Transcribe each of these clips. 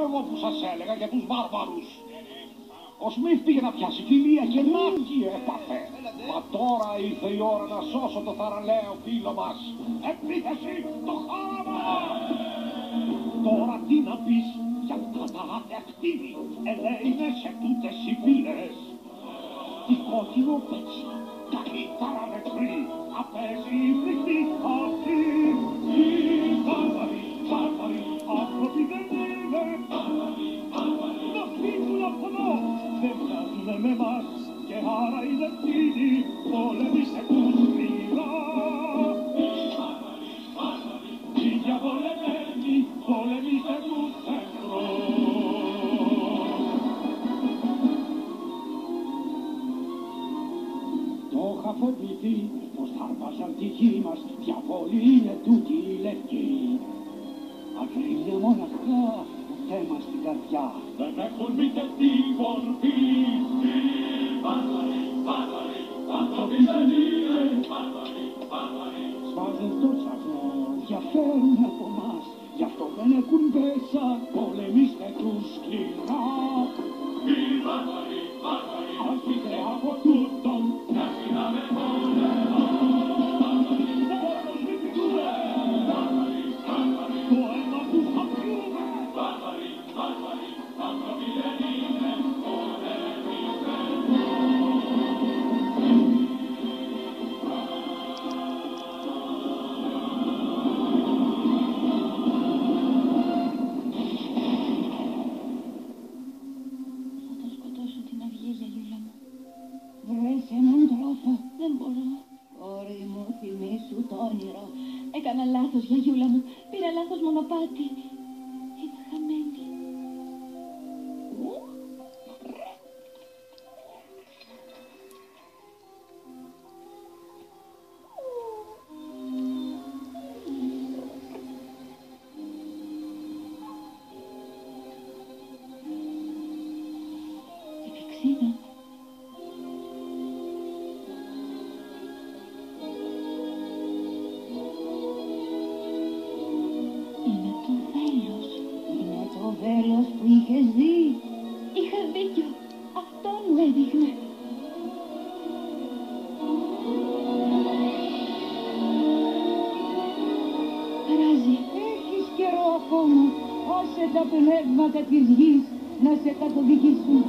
Εγώ που σας έλεγα για τους βάρβαρους. Ο Σμιθ πήγε να πιάσει φιλία και να έπαθε. Μα τώρα ήρθε η ώρα να σώσω το θαραλέο φίλο μας. Επίθεση στο χάραμα! Τώρα τι να πεις για αυτά τα άθεα κτίνη, ελέηνες σε τούτες οι πύλες. Τι κόκκινο πέτσι, καλή παραμετρή, απέζει η φρικτή αυτή. Οι βάρβαροι, άνθρωποι δεν είναι. Να φύγουν από εδώ, δεν μοιάζουνε με μας και άρα είναι κτίνη, πολεμήστε τους σκληρά. Οι διαβολεμένοι, πολεμήστε τους εχθρούς. Το είχα φοβηθεί πως θα αρπάζαν τη γη μας, διαβόλοι είναι τούτοι οι λευκοί. Αγρίμια μοναχά, το θέμα στην καρδιά. Δεν έχουν μητευτεί μορφή. Βάρβαροι, άνθρωποι δεν είναι. Σβάζουν το τσαγνό, διαφέρουν από μας. Γι' αυτό δεν έχουν πέσα, πολεμήστε τους σκληρά. Οι βάρβαροι, αν φύγε από τούτον, μοιάζει να με πόλεμο. Το αίμα τους θα πιούμε. Βάρβαροι, άνθρωποι δεν είναι, πολεμήστε. Βρες έναν τρόπο. Δεν μπορώ. Κόρη μου, θυμήσου το όνειρο. Έκανα λάθος, γιαγιούλα μου. Πήρα λάθος μονοπάτι. Είμαι χαμένη. Η πηξίδα. Είναι το βέλος. Είναι το βέλος που είχες δει. Είχα δίκιο. Αυτόν μου έδειχνε. Περάζει. Έχεις καιρό ακόμα. Άσε τα πνεύματα της γης να σε καθοδηγήσουν.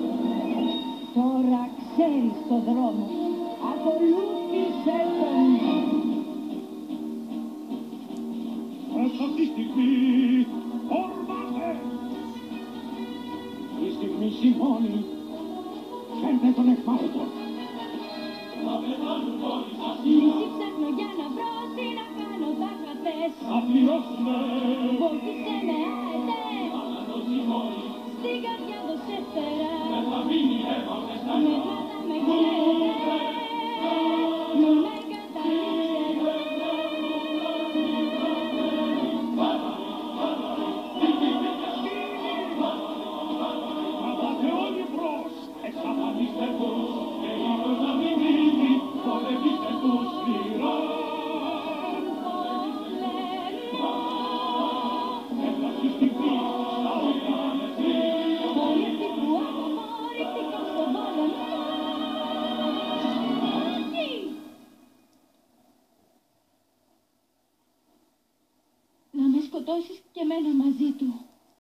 Τώρα ξέρεις το δρόμο. Ακολούθησε τον. Μέσα αυτή τη στιγμή, ορμάτε! Η στιγμή σημώνει, φέρνε τον εχμάλωτο. Λύση ψάχνω για να βρω τι να κάνω τα κρατές. Θα πληρώσουμε. Βοήθησε με αετέ. Στην καρδιά δώσε φτερά. Δεν θα μείνει αίμα μες στα Με κράτα με ξέρετε. Μην με καταλήξετε. Τραβάτε όλοι μπρος, εξαφανίστε τους. Και ήλιος να μην μείνει, πολεμήστε τους σκληρά. Έφτασε η στιγμή, στα όνειρα ανεθεί. Πολίτη που απομορφήθηκαν στον πόλεμο. Όχι! Να με σκοτώσεις και εμένα μαζί του.